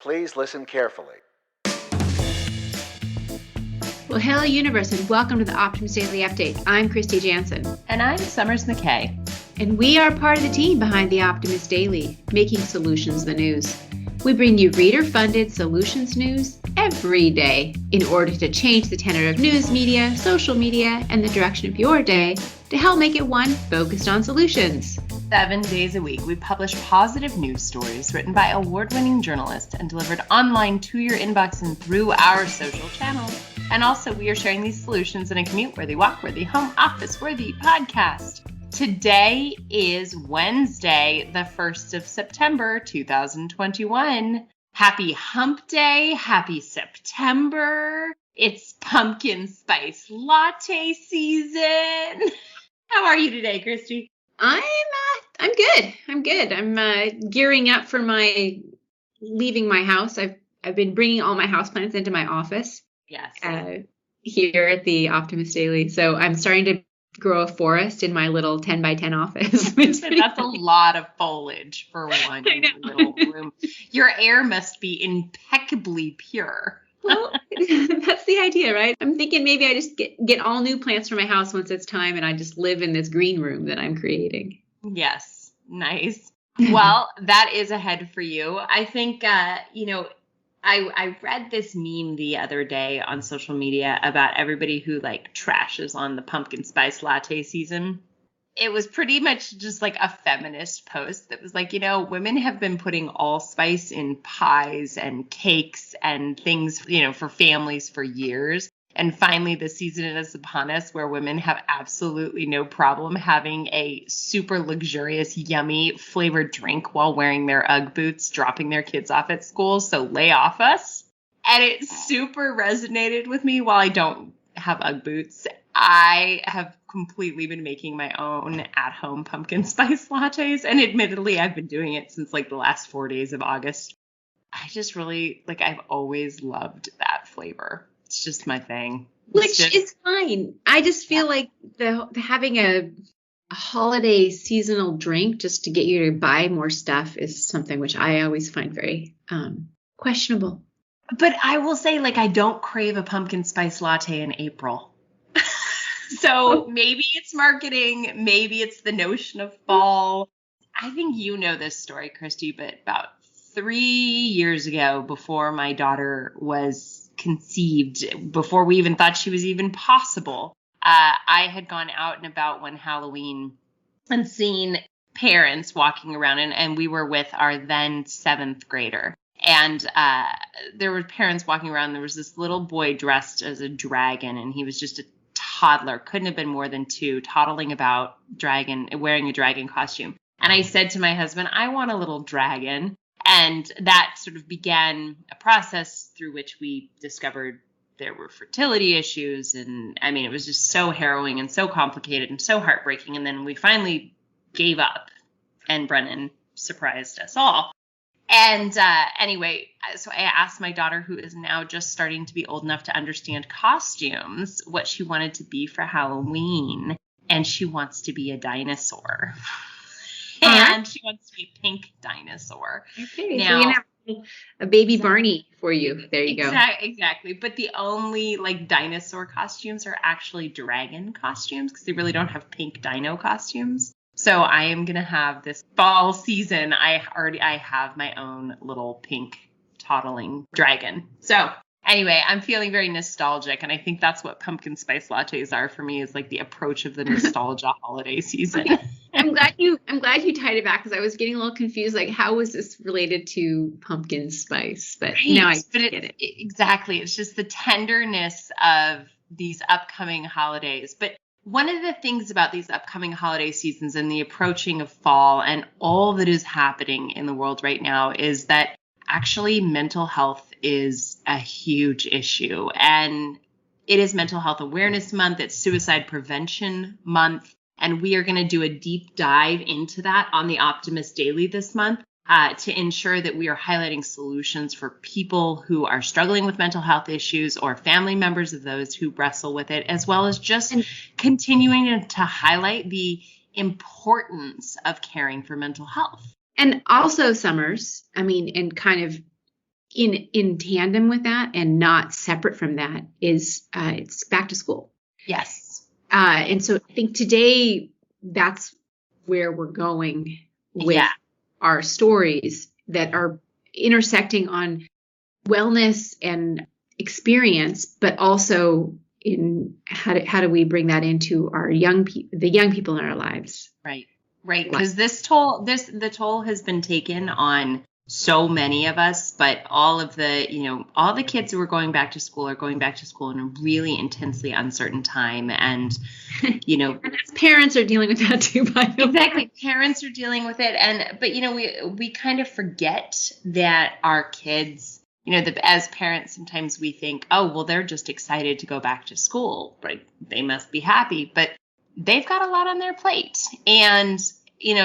Please listen carefully. Well, hello, universe, and welcome to the Optimist Daily Update. I'm Kristy Jansen. And I'm Summers McKay. And we are part of the team behind the Optimist Daily, making solutions the news. We bring you reader-funded solutions news every day in order to change the tenor of news media, social media, and the direction of your day to help make it one focused on solutions. 7 days a week, we publish positive news stories written by award-winning journalists and delivered online to your inbox and through our social channels. And also, we are sharing these solutions in a commute-worthy, walk-worthy, home office-worthy podcast. Today is Wednesday, the 1st of September, 2021. Happy Hump Day. Happy September. It's pumpkin spice latte season. How are you today, Kristy? I'm good. I'm gearing up for leaving my house. I've been bringing all my houseplants into my office. Yes. Here at the Optimist Daily. So I'm starting to grow a forest in my little 10 by 10 office. That's a lot of foliage for one little room. Your air must be impeccably pure. Well, that's the idea, right? I'm thinking maybe I just get all new plants for my house once it's time, and I just live in this green room that I'm creating. Yes. Nice. Well, that is ahead for you. I think, I read this meme the other day on social media about everybody who trashes on the pumpkin spice latte season. It was pretty much just like a feminist post that was like, women have been putting allspice in pies and cakes and things, for families for years. And finally, the season is upon us where women have absolutely no problem having a super luxurious, yummy flavored drink while wearing their Ugg boots, dropping their kids off at school. So lay off us. And it super resonated with me. While I don't have Ugg boots, I have completely been making my own at-home pumpkin spice lattes. And admittedly, I've been doing it since the last 4 days of August. I just really, I've always loved that flavor. It's just my thing. Which is fine. I just feel like the having a holiday seasonal drink just to get you to buy more stuff is something which I always find very questionable. But I will say, I don't crave a pumpkin spice latte in April. So maybe it's marketing. Maybe it's the notion of fall. I think you know this story, Kristy, but about 3 years ago, before my daughter was conceived, before we even thought she was even possible, I had gone out and about one Halloween and seen parents walking around, and we were with our then 7th grader. And there were parents walking around. There was this little boy dressed as a dragon, and he was just a toddler, couldn't have been more than 2, toddling about wearing a dragon costume. And I said to my husband, I want a little dragon. And that sort of began a process through which we discovered there were fertility issues. And I mean, it was just so harrowing and so complicated and so heartbreaking. And then we finally gave up, and Brennan surprised us all. And anyway, so I asked my daughter, who is now just starting to be old enough to understand costumes, what she wanted to be for Halloween. And she wants to be a dinosaur. And she wants to be a pink dinosaur. Okay, now, so you're going to have a baby Barney for you. There you go. Exactly. But the only dinosaur costumes are actually dragon costumes, because they really don't have pink dino costumes. So I am going to have this fall season. I have my own little pink toddling dragon. So anyway, I'm feeling very nostalgic, and I think that's what pumpkin spice lattes are for me, is the approach of the nostalgia holiday season. I'm glad you tied it back, because I was getting a little confused. How was this related to pumpkin spice? But right. Now I get it. Exactly. It's just the tenderness of these upcoming holidays. But one of the things about these upcoming holiday seasons and the approaching of fall and all that is happening in the world right now is that actually mental health is a huge issue. And it is Mental Health Awareness Month. It's Suicide Prevention Month. And we are going to do a deep dive into that on the Optimist Daily this month to ensure that we are highlighting solutions for people who are struggling with mental health issues or family members of those who wrestle with it, as well as just continuing to highlight the importance of caring for mental health. And also, Summers, and kind of in tandem with that and not separate from that is it's back to school. Yes. And so I think today that's where we're going with our stories that are intersecting on wellness and experience, but also in how do we bring that into our the young people in our lives. Right. Because the toll has been taken on so many of us, but all the kids who are going back to school are going back to school in a really intensely uncertain time. And, and as parents are dealing with that too, by the way. Exactly. Parents are dealing with it. But we kind of forget that our kids, as parents, sometimes we think, oh, well, they're just excited to go back to school, right? They must be happy, but they've got a lot on their plate. And,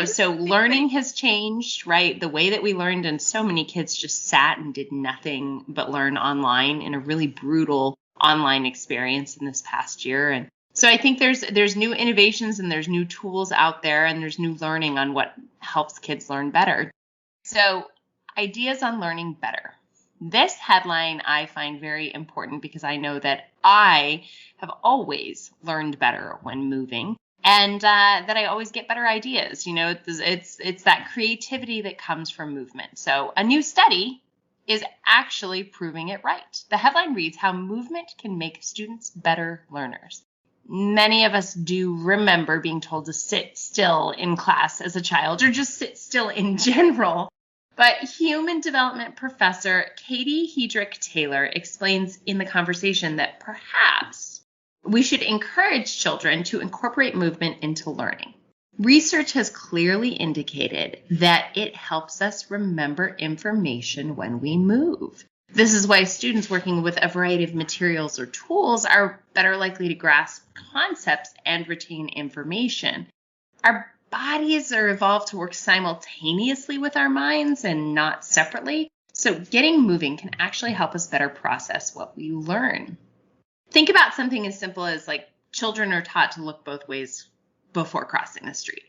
so learning has changed, right? The way that we learned, and so many kids just sat and did nothing but learn online in a really brutal online experience in this past year. And so I think there's new innovations and there's new tools out there and there's new learning on what helps kids learn better. So ideas on learning better. This headline I find very important because I know that I have always learned better when moving, and that I always get better ideas. It's that creativity that comes from movement. So a new study is actually proving it right. The headline reads, "How Movement Can Make Students Better Learners." Many of us do remember being told to sit still in class as a child, or just sit still in general. But human development professor Katie Hedrick-Taylor explains in the conversation that perhaps we should encourage children to incorporate movement into learning. Research has clearly indicated that it helps us remember information when we move. This is why students working with a variety of materials or tools are better likely to grasp concepts and retain information. Our bodies are evolved to work simultaneously with our minds and not separately. So getting moving can actually help us better process what we learn. Think about something as simple as children are taught to look both ways before crossing the street.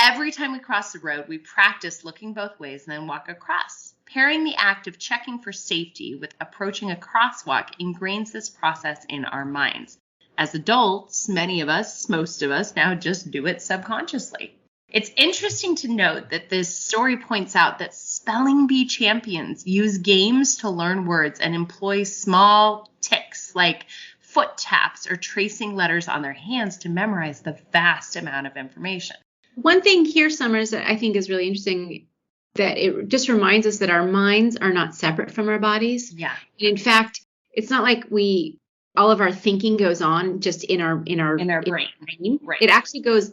Every time we cross the road, we practice looking both ways and then walk across. Pairing the act of checking for safety with approaching a crosswalk ingrains this process in our minds. As adults, most of us now just do it subconsciously. It's interesting to note that this story points out that spelling bee champions use games to learn words and employ small tics like foot taps or tracing letters on their hands to memorize the vast amount of information. One thing here, Summers, that I think is really interesting, that it just reminds us that our minds are not separate from our bodies. Yeah. In fact, it's not like all of our thinking goes on just in our brain. Right.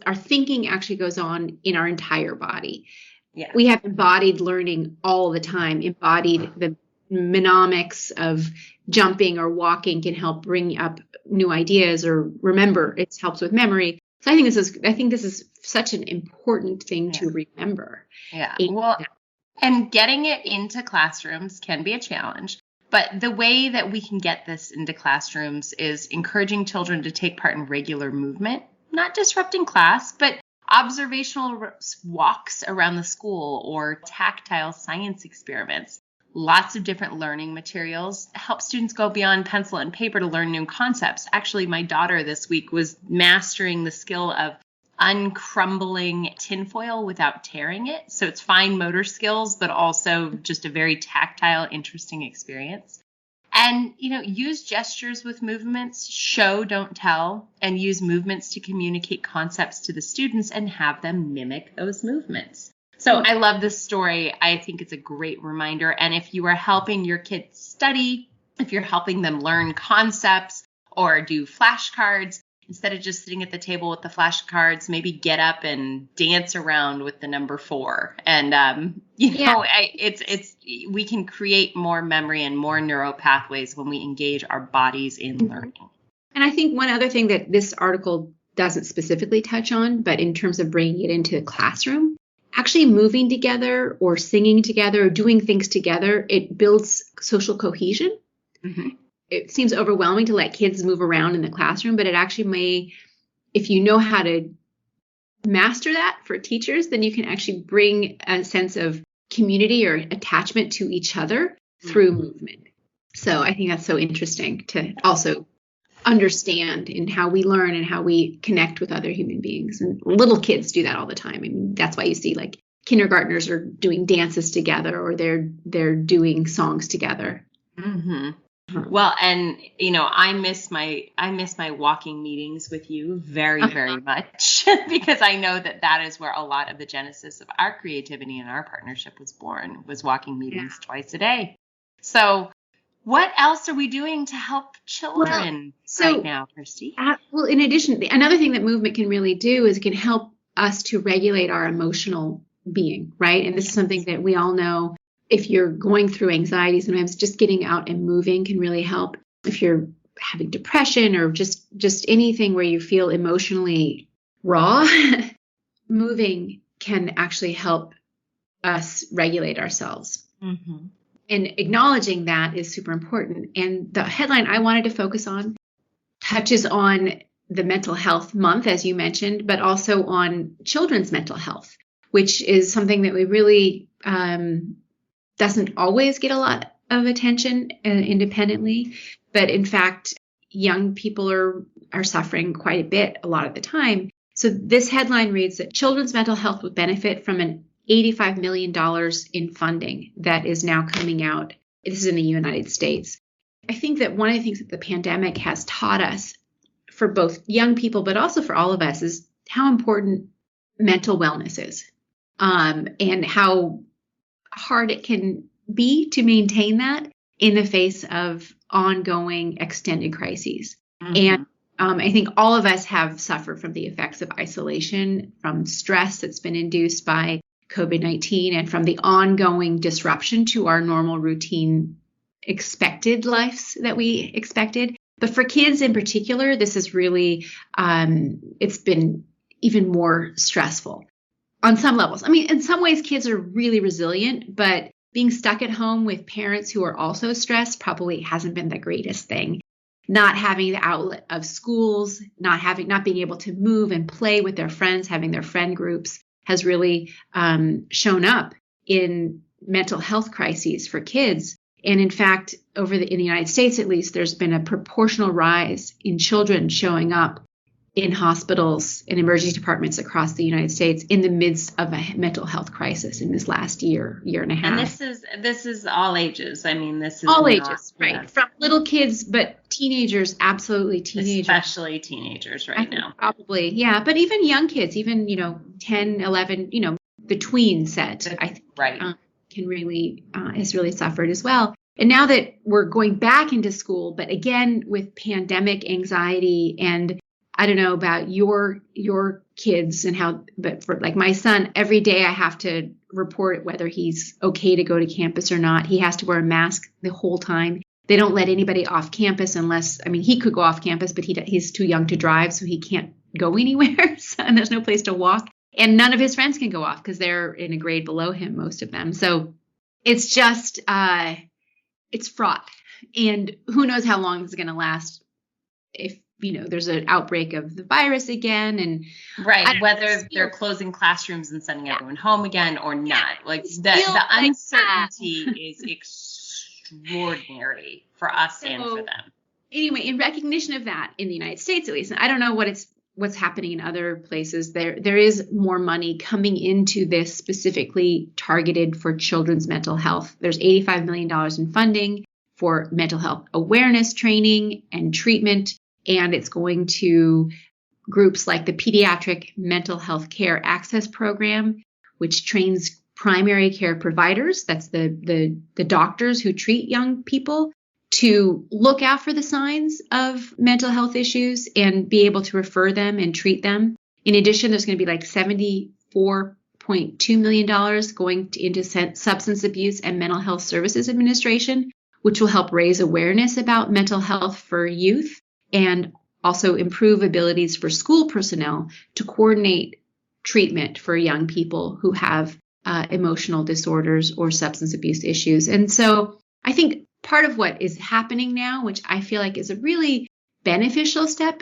Our thinking actually goes on in our entire body. Yeah. We have embodied learning all the time. The mnemonics of jumping or walking can help bring up new ideas or remember. It helps with memory. So I think this is such an important thing to remember. Yeah. And getting it into classrooms can be a challenge. But the way that we can get this into classrooms is encouraging children to take part in regular movement, not disrupting class, but observational walks around the school or tactile science experiments. Lots of different learning materials help students go beyond pencil and paper to learn new concepts. Actually, my daughter this week was mastering the skill of uncrumbling tinfoil without tearing it. So it's fine motor skills, but also just a very tactile, interesting experience. And, use gestures with movements, show, don't tell, and use movements to communicate concepts to the students and have them mimic those movements. So I love this story. I think it's a great reminder. And if you are helping your kids study, if you're helping them learn concepts or do flashcards, instead of just sitting at the table with the flashcards, maybe get up and dance around with the number 4. And, we can create more memory and more neural pathways when we engage our bodies in learning. And I think one other thing that this article doesn't specifically touch on, but in terms of bringing it into the classroom, actually moving together or singing together or doing things together, it builds social cohesion. Mm-hmm. It seems overwhelming to let kids move around in the classroom, but it actually may, if you know how to master that for teachers, then you can actually bring a sense of community or attachment to each other through movement. So I think that's so interesting to also understand in how we learn and how we connect with other human beings. And little kids do that all the time. I mean, that's why you see like kindergartners are doing dances together, or they're doing songs together. Mm-hmm. Well, and I miss my walking meetings with you very, very much because I know that is where a lot of the genesis of our creativity and our partnership was born, was walking meetings twice a day. So what else are we doing to help children right now, Kristy? Well, in addition, another thing that movement can really do is it can help us to regulate our emotional being, right? And this is something that we all know. If you're going through anxiety, sometimes just getting out and moving can really help. If you're having depression or just anything where you feel emotionally raw, moving can actually help us regulate ourselves. Mm-hmm. And acknowledging that is super important. And the headline I wanted to focus on touches on the mental health month, as you mentioned, but also on children's mental health, which is something that we really doesn't always get a lot of attention independently. But in fact, young people are suffering quite a bit a lot of the time. So this headline reads that children's mental health would benefit from an $85 million in funding that is now coming out. This is in the United States. I think that one of the things that the pandemic has taught us, for both young people, but also for all of us, is how important mental wellness is, and how hard it can be to maintain that in the face of ongoing extended crises. Mm-hmm. And I think all of us have suffered from the effects of isolation, from stress that's been induced by COVID-19, and from the ongoing disruption to our normal routine expected lives that we expected. But for kids in particular, this is really, it's been even more stressful on some levels. I mean, in some ways, kids are really resilient, but being stuck at home with parents who are also stressed probably hasn't been the greatest thing. Not having the outlet of schools, not being able to move and play with their friends, having their friend groups, has really shown up in mental health crises for kids. And in fact, in the United States, at least, there's been a proportional rise in children showing up in hospitals and emergency departments across the United States in the midst of a mental health crisis in this last year and a half. And this is all ages. I mean, this is all ages, right? Yeah. From little kids, but teenagers, absolutely teenagers. Especially teenagers right now. Probably, yeah. But even young kids, even, 10, 11, the tween set, I think, right. Can really, has really suffered as well. And now that we're going back into school, but again, with pandemic anxiety, and I don't know about your kids and how, but for like my son, every day I have to report whether he's okay to go to campus or not. He has to wear a mask the whole time. They don't let anybody off campus unless, he could go off campus, but he's too young to drive, so he can't go anywhere. And there's no place to walk. And none of his friends can go off because they're in a grade below him, most of them. So it's just, it's fraught. And who knows how long this is going to last if, there's an outbreak of the virus again. And right, whether they're closing classrooms and sending everyone home again or not. Like the uncertainty is extraordinary for us and for them. Anyway, in recognition of that, in the United States at least, and I don't know what's happening in other places, there is more money coming into this specifically targeted for children's mental health. There's $85 million in funding for mental health awareness training and treatment, and it's going to groups like the Pediatric Mental Health Care Access Program, which trains primary care providers, that's the doctors who treat young people, to look out for the signs of mental health issues and be able to refer them and treat them. In addition, there's going to be like $74.2 million going into Substance Abuse and Mental Health Services Administration, which will help raise awareness about mental health for youth and also improve abilities for school personnel to coordinate treatment for young people who have emotional disorders or substance abuse issues. And so I think part of what is happening now, which I feel like is a really beneficial step,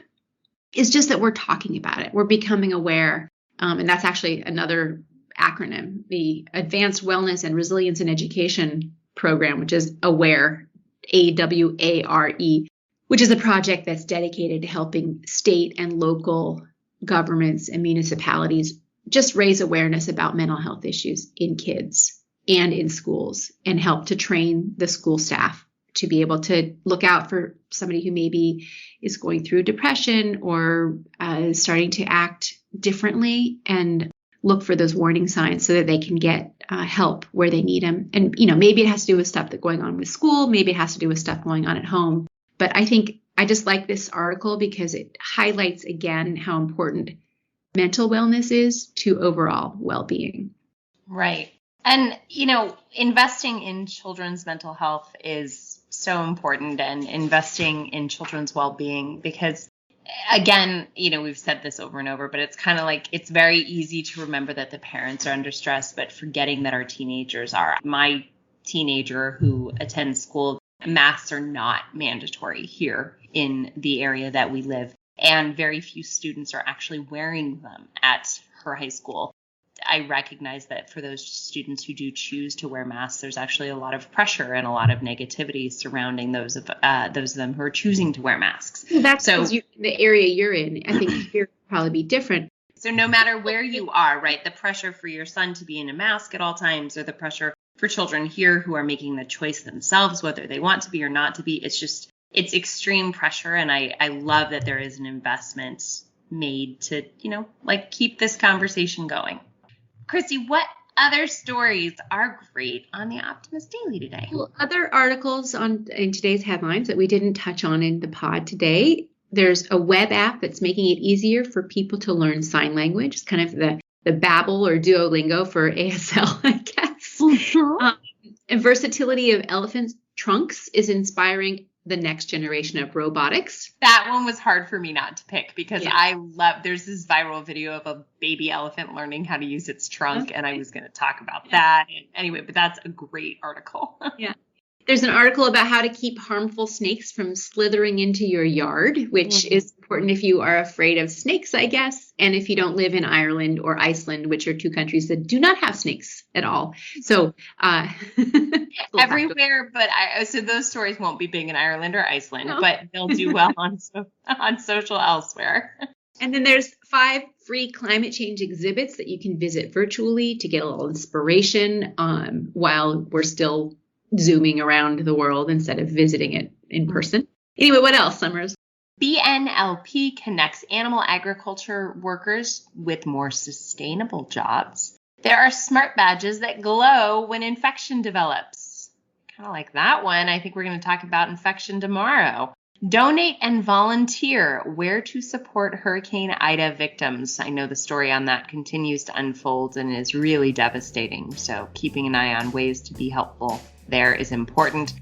is just that we're talking about it. We're becoming aware. And that's actually another acronym, the Advanced Wellness and Resilience in Education program, which is AWARE, AWARE, which is a project that's dedicated to helping state and local governments and municipalities just raise awareness about mental health issues in kids and in schools, and help to train the school staff to be able to look out for somebody who maybe is going through depression or starting to act differently, and look for those warning signs so that they can get help where they need them. And, maybe it has to do with stuff that's going on with school. Maybe it has to do with stuff going on at home. But I think I just like this article because it highlights again how important mental wellness is to overall well-being. Right. And, investing in children's mental health is so important, and investing in children's well-being because, again, we've said this over and over, but it's kind of like it's very easy to remember that the parents are under stress, but forgetting that our teenagers are. My teenager who attends school, masks are not mandatory here in the area that we live, and very few students are actually wearing them at her high school. I recognize that for those students who do choose to wear masks, there's actually a lot of pressure and a lot of negativity surrounding those of them who are choosing to wear masks. That's so the area you're in. I think here would probably be different. So no matter where you are, right, the pressure for your son to be in a mask at all times, or the pressure for children here who are making the choice themselves, whether they want to be or not to be, it's extreme pressure. And I love that there is an investment made to, keep this conversation going. Kristy, what other stories are great on the Optimist Daily today? Well, other articles in today's headlines that we didn't touch on in the pod today. There's a web app that's making it easier for people to learn sign language. It's kind of the Babbel or Duolingo for ASL, I guess. Mm-hmm. And versatility of elephant trunks is inspiring the next generation of robotics. That one was hard for me not to pick because there's this viral video of a baby elephant learning how to use its trunk, and I was going to talk about that. And anyway, but that's a great article. Yeah. There's an article about how to keep harmful snakes from slithering into your yard, which is important if you are afraid of snakes, I guess, and if you don't live in Ireland or Iceland, which are two countries that do not have snakes at all. So everywhere, but so those stories won't be big in Ireland or Iceland, but they'll do well on social elsewhere. And then there's 5 free climate change exhibits that you can visit virtually to get a little inspiration while we're still zooming around the world instead of visiting it in person. Anyway, what else, Summers? BNLP connects animal agriculture workers with more sustainable jobs. There are smart badges that glow when infection develops. Kind of like that one. I think we're going to talk about infection tomorrow. Donate and volunteer. Where to support Hurricane Ida victims. I know the story on that continues to unfold and is really devastating. So keeping an eye on ways to be helpful there is important.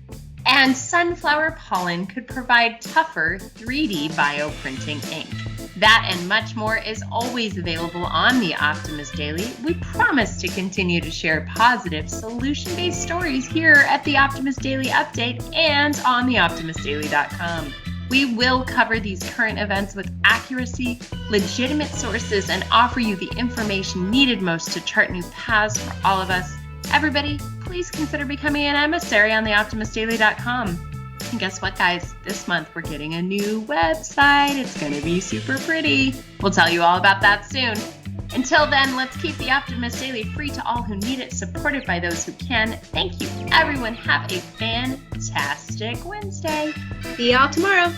And sunflower pollen could provide tougher 3D bioprinting ink. That and much more is always available on the Optimist Daily. We promise to continue to share positive, solution-based stories here at the Optimist Daily Update and on theoptimistdaily.com. We will cover these current events with accuracy, legitimate sources, and offer you the information needed most to chart new paths for all of us. Everybody, please consider becoming an emissary on theoptimistdaily.com. And guess what, guys? This month we're getting a new website. It's going to be super pretty. We'll tell you all about that soon. Until then, let's keep the Optimist Daily free to all who need it, supported by those who can. Thank you, everyone. Have a fantastic Wednesday. See y'all tomorrow.